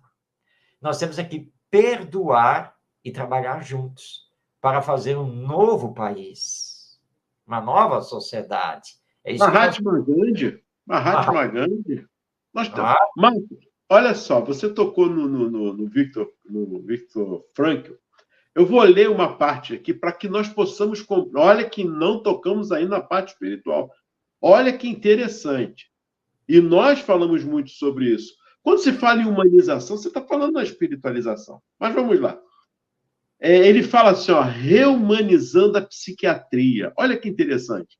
Nós temos aqui perdoar e trabalhar juntos para fazer um novo país, uma nova sociedade. É isso Mahatma Gandhi. Mahatma Gandhi. Marcos, olha só, você tocou no Viktor Frankl. Eu vou ler uma parte aqui para que nós possamos... Olha que não tocamos aí na parte espiritual. Olha que interessante. E nós falamos muito sobre isso. Quando se fala em humanização, você está falando na espiritualização. Mas vamos lá. Ele fala assim, ó, reumanizando a psiquiatria. Olha que interessante.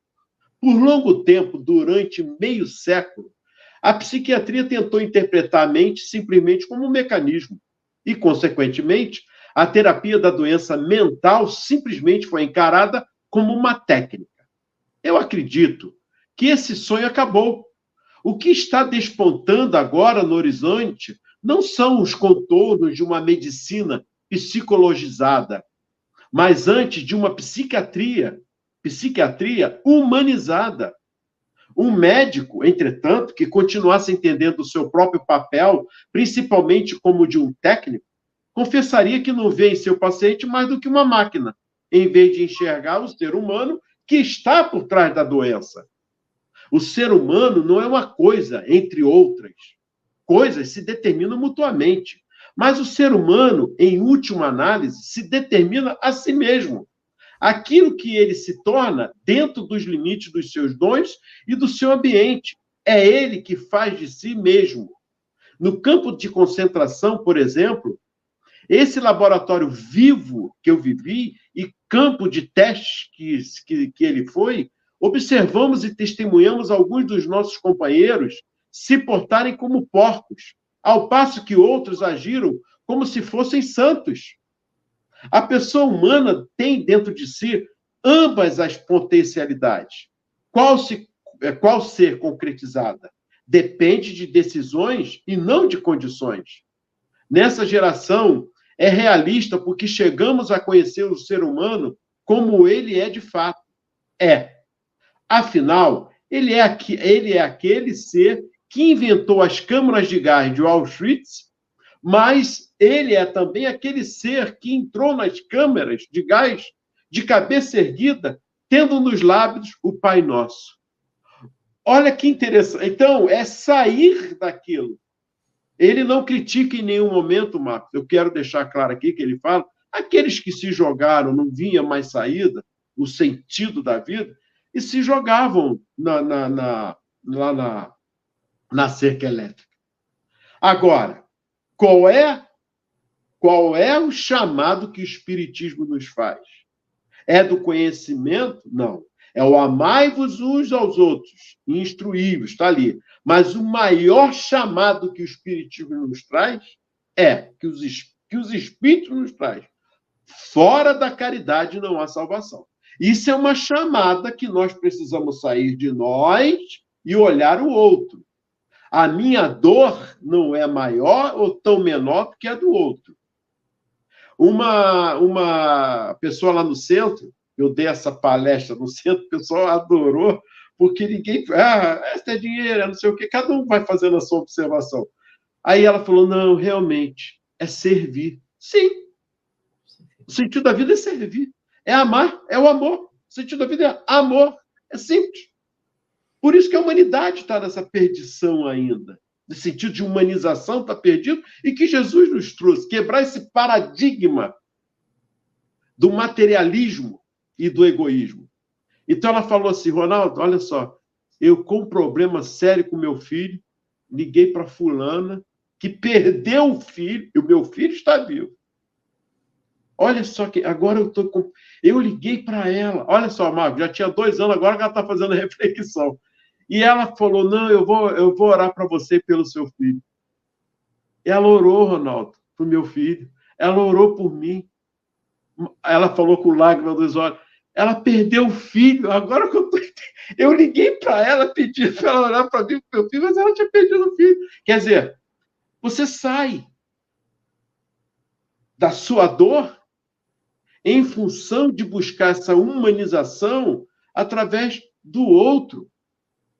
Por longo tempo, durante meio século, a psiquiatria tentou interpretar a mente simplesmente como um mecanismo. E, consequentemente, a terapia da doença mental simplesmente foi encarada como uma técnica. Eu acredito que esse sonho acabou. O que está despontando agora no horizonte não são os contornos de uma medicina psicologizada, mas antes de uma psiquiatria humanizada. Um médico, entretanto, que continuasse entendendo o seu próprio papel, principalmente como de um técnico, confessaria que não vê em seu paciente mais do que uma máquina, em vez de enxergar o ser humano que está por trás da doença. O ser humano não é uma coisa, entre outras. Coisas se determinam mutuamente. Mas o ser humano, em última análise, se determina a si mesmo. Aquilo que ele se torna dentro dos limites dos seus dons e do seu ambiente. É ele que faz de si mesmo. No campo de concentração, por exemplo, esse laboratório vivo que eu vivi e campo de testes que ele foi, observamos e testemunhamos alguns dos nossos companheiros se portarem como porcos, ao passo que outros agiram como se fossem santos. A pessoa humana tem dentro de si ambas as potencialidades. Qual ser concretizada? Depende de decisões e não de condições. Nessa geração, é realista porque chegamos a conhecer o ser humano como ele é de fato. Afinal, ele é aquele ser que inventou as câmaras de gás de Auschwitz, mas ele é também aquele ser que entrou nas câmaras de gás de cabeça erguida, tendo nos lábios o Pai Nosso. Olha que interessante. Então, é sair daquilo. Ele não critica em nenhum momento, Marcos. Eu quero deixar claro aqui que ele fala, aqueles que se jogaram, não vinha mais saída, o sentido da vida, e se jogavam lá na cerca elétrica. Agora, qual é o chamado que o Espiritismo nos faz? É do conhecimento? Não. É o amai-vos uns aos outros, instruí-vos, está ali. Mas o maior chamado que o Espiritismo nos traz que os Espíritos nos traz. Fora da caridade não há salvação. Isso é uma chamada que nós precisamos sair de nós e olhar o outro. A minha dor não é maior ou tão menor do que a do outro. Uma pessoa lá no centro, eu dei essa palestra no centro, o pessoal adorou, porque ninguém... esse é dinheiro, não sei o quê, cada um vai fazendo a sua observação. Aí ela falou, não, realmente, é servir. Sim, o sentido da vida é servir, é amar, é o amor. O sentido da vida é amor, é simples. Por isso que a humanidade está nessa perdição ainda. No sentido de humanização, está perdido, e que Jesus nos trouxe, quebrar esse paradigma do materialismo e do egoísmo. Então ela falou assim, Ronaldo, olha só, eu com um problema sério com meu filho, liguei para fulana, que perdeu o filho, e o meu filho está vivo. Olha só que agora eu liguei para ela, olha só, Marcos, já tinha 2 anos, agora que ela está fazendo reflexão. E ela falou, não, eu vou orar para você pelo seu filho. Ela orou, Ronaldo, para o meu filho. Ela orou por mim. Ela falou com lágrimas dos olhos. Ela perdeu o filho. Agora que eu liguei para ela, pedi para ela orar para mim, para o meu filho, mas ela tinha perdido o filho. Quer dizer, você sai da sua dor em função de buscar essa humanização através do outro.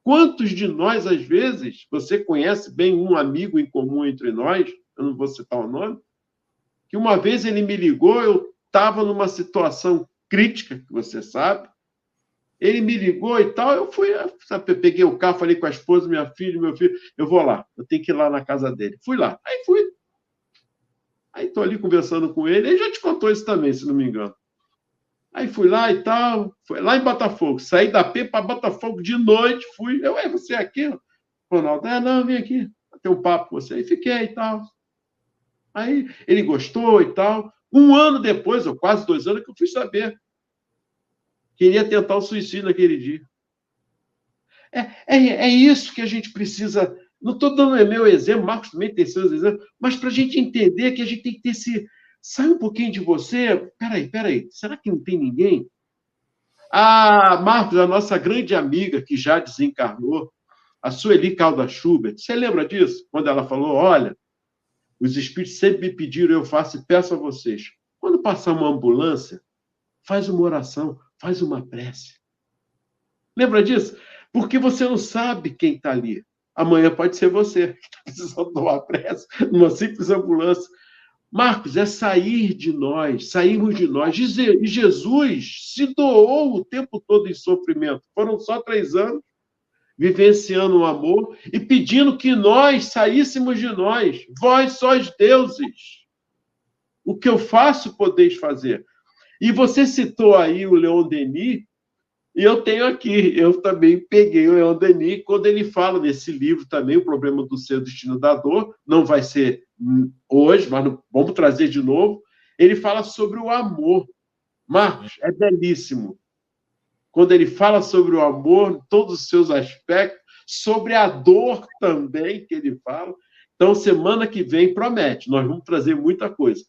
Quantos de nós, às vezes, você conhece bem um amigo em comum entre nós, eu não vou citar o nome, que uma vez ele me ligou, eu estava numa situação crítica, que você sabe, ele me ligou e tal, eu fui, sabe, eu peguei o carro, falei com a esposa, minha filha, meu filho, eu vou lá, eu tenho que ir lá na casa dele. Fui lá, aí fui. Aí estou ali conversando com ele, ele já te contou isso também, se não me engano. Aí fui lá e tal, foi lá em Botafogo, saí da P para Botafogo de noite, fui, você aqui, Ronaldo? Não, vim aqui, ter um papo com você. Aí fiquei e tal. Aí ele gostou e tal. 1 ano depois, ou quase 2 anos, que eu fui saber. Queria tentar o suicídio naquele dia. É isso que a gente precisa. Não estou dando meu exemplo, Marcos também tem seus exemplos, mas para a gente entender que a gente tem que ter esse. Sai um pouquinho de você. Peraí. Será que não tem ninguém? Marcos, a nossa grande amiga que já desencarnou, a Sueli Calda Schubert, você lembra disso? Quando ela falou, olha, os espíritos sempre me pediram, eu faço e peço a vocês. Quando passar uma ambulância, faz uma oração, faz uma prece. Lembra disso? Porque você não sabe quem está ali. Amanhã pode ser você, que está precisando de uma prece, numa simples ambulância. Marcos, é sair de nós, sairmos de nós. E Jesus se doou o tempo todo em sofrimento. Foram só 3 anos, vivenciando o amor e pedindo que nós saíssemos de nós. Vós sois deuses. O que eu faço, podeis fazer. E você citou aí o Leon Denis, e eu tenho aqui, eu também peguei o Leon Denis, quando ele fala nesse livro também, O Problema do Ser, o Destino da Dor, não vai ser hoje, mas vamos trazer de novo, ele fala sobre o amor. Marcos, é belíssimo. Quando ele fala sobre o amor, todos os seus aspectos, sobre a dor também, que ele fala. Então, semana que vem promete, nós vamos trazer muita coisa.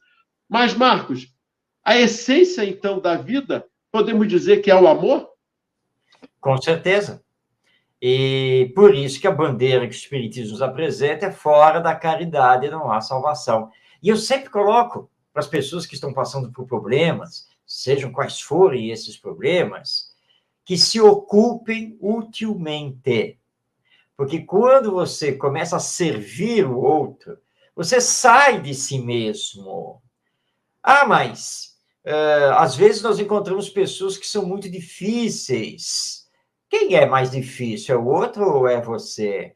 Mas, Marcos, a essência, então, da vida, podemos dizer que é o amor? Com certeza. E por isso que a bandeira que o Espiritismo nos apresenta é fora da caridade não há salvação. E eu sempre coloco para as pessoas que estão passando por problemas, sejam quais forem esses problemas, que se ocupem utilmente. Porque quando você começa a servir o outro, você sai de si mesmo. Mas às vezes nós encontramos pessoas que são muito difíceis. Quem é mais difícil? É o outro ou é você?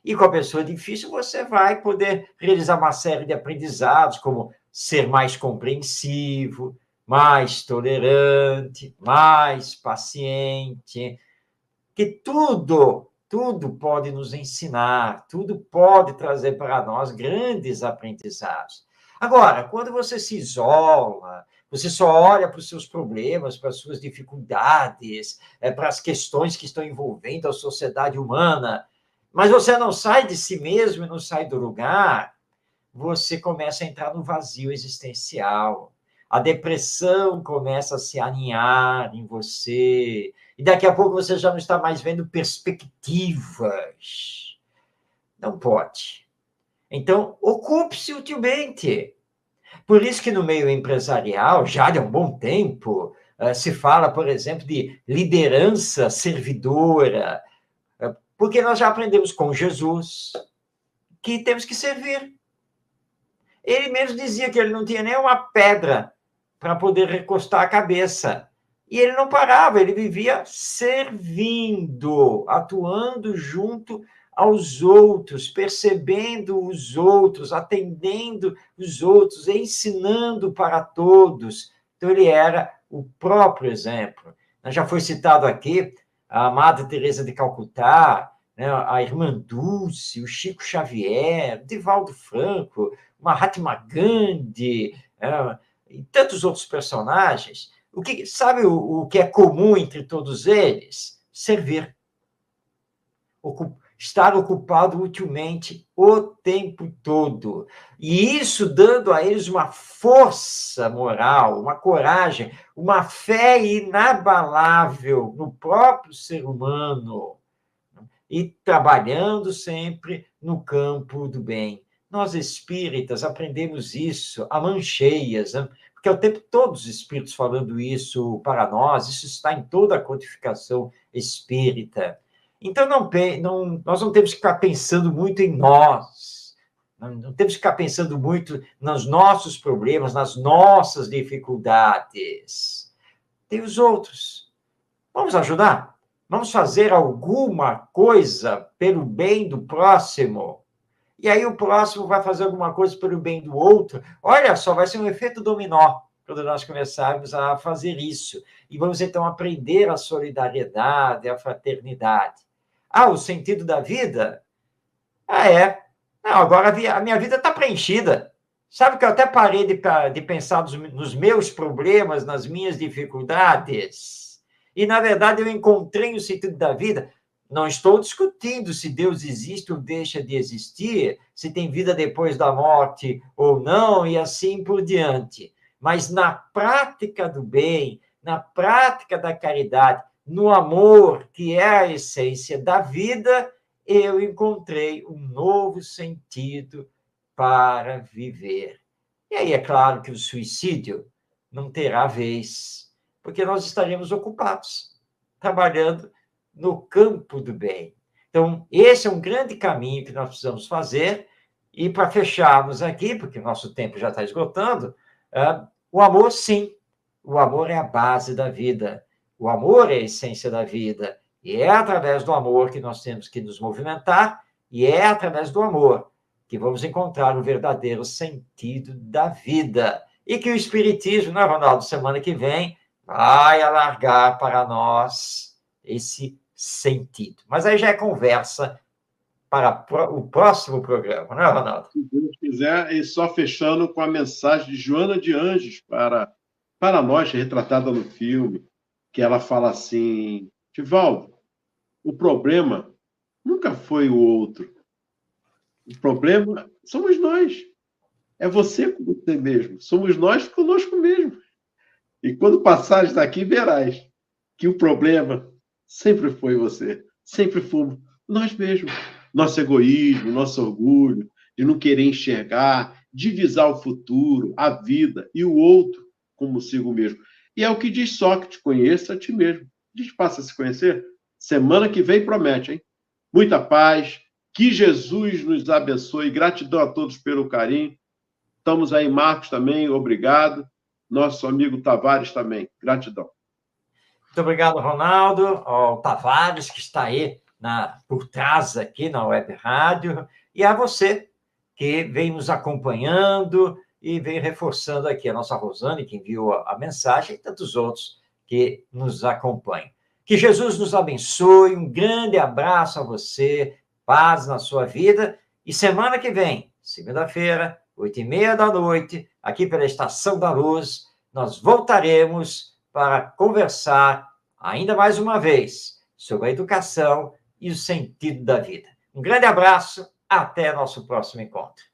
E com a pessoa difícil, você vai poder realizar uma série de aprendizados, como ser mais compreensivo, mais tolerante, mais paciente, que tudo tudo pode nos ensinar, tudo pode trazer para nós grandes aprendizados. Agora, quando você se isola, você só olha para os seus problemas, para as suas dificuldades, para as questões que estão envolvendo a sociedade humana, mas você não sai de si mesmo e não sai do lugar, você começa a entrar no vazio existencial. A depressão começa a se aninhar em você, e daqui a pouco você já não está mais vendo perspectivas. Não pode. Então, ocupe-se utilmente. Por isso que no meio empresarial, já de um bom tempo, se fala, por exemplo, de liderança servidora, porque nós já aprendemos com Jesus que temos que servir. Ele mesmo dizia que ele não tinha nem uma pedra para poder recostar a cabeça. E ele não parava, ele vivia servindo, atuando junto aos outros, percebendo os outros, atendendo os outros, ensinando para todos. Então, ele era o próprio exemplo. Já foi citado aqui a Madre Teresa de Calcutá, né, a Irmã Dulce, o Chico Xavier, o Divaldo Franco, Mahatma Gandhi, e tantos outros personagens. Sabe o que é comum entre todos eles? Servir. Estar ocupado utilmente o tempo todo. E isso dando a eles uma força moral, uma coragem, uma fé inabalável no próprio ser humano. E trabalhando sempre no campo do bem. Nós espíritas aprendemos isso a mãos cheias, né? Porque é o tempo todo os espíritos falando isso para nós, isso está em toda a codificação espírita. Então, nós não temos que ficar pensando muito em nós, não temos que ficar pensando muito nos nossos problemas, nas nossas dificuldades. Tem os outros. Vamos ajudar? Vamos fazer alguma coisa pelo bem do próximo? E aí o próximo vai fazer alguma coisa pelo bem do outro. Olha só, vai ser um efeito dominó quando nós começarmos a fazer isso. E vamos, então, aprender a solidariedade, a fraternidade. O sentido da vida? É. Não, agora a minha vida está preenchida. Sabe que eu até parei de pensar nos meus problemas, nas minhas dificuldades. E, na verdade, eu encontrei o sentido da vida. Não estou discutindo se Deus existe ou deixa de existir, se tem vida depois da morte ou não, e assim por diante. Mas na prática do bem, na prática da caridade, no amor, que é a essência da vida, eu encontrei um novo sentido para viver. E aí é claro que o suicídio não terá vez, porque nós estaremos ocupados, trabalhando no campo do bem. Então, esse é um grande caminho que nós precisamos fazer. E para fecharmos aqui, porque o nosso tempo já está esgotando, o amor, sim, o amor é a base da vida. O amor é a essência da vida. E é através do amor que nós temos que nos movimentar, e é através do amor que vamos encontrar o verdadeiro sentido da vida. E que o Espiritismo, né, Ronaldo, semana que vem, vai alargar para nós esse sentido. Mas aí já é conversa para o próximo programa, não é, Ronaldo? Se Deus quiser, e só fechando com a mensagem de Joana de Anjos para nós, retratada no filme, que ela fala assim: Divaldo, o problema nunca foi o outro. O problema somos nós. É você com você mesmo. Somos nós conosco mesmo. E quando passares daqui, verás que o problema sempre foi você. Sempre fomos nós mesmos. Nosso egoísmo, nosso orgulho, de não querer enxergar, divisar o futuro, a vida e o outro consigo mesmo. E é o que diz Sócrates: conheça a ti mesmo. Diz, passa a se conhecer. Semana que vem promete, hein? Muita paz. Que Jesus nos abençoe. Gratidão a todos pelo carinho. Estamos aí, Marcos, também. Obrigado. Nosso amigo Tavares também. Gratidão. Muito obrigado, Ronaldo. Ao Tavares, que está aí por trás aqui na Web Rádio. E a você, que vem nos acompanhando e vem reforçando aqui. A nossa Rosane, que enviou a mensagem, e tantos outros que nos acompanham. Que Jesus nos abençoe, um grande abraço a você, paz na sua vida, e semana que vem, segunda-feira, 20h30, aqui pela Estação da Luz, nós voltaremos para conversar ainda mais uma vez sobre a educação e o sentido da vida. Um grande abraço, até nosso próximo encontro.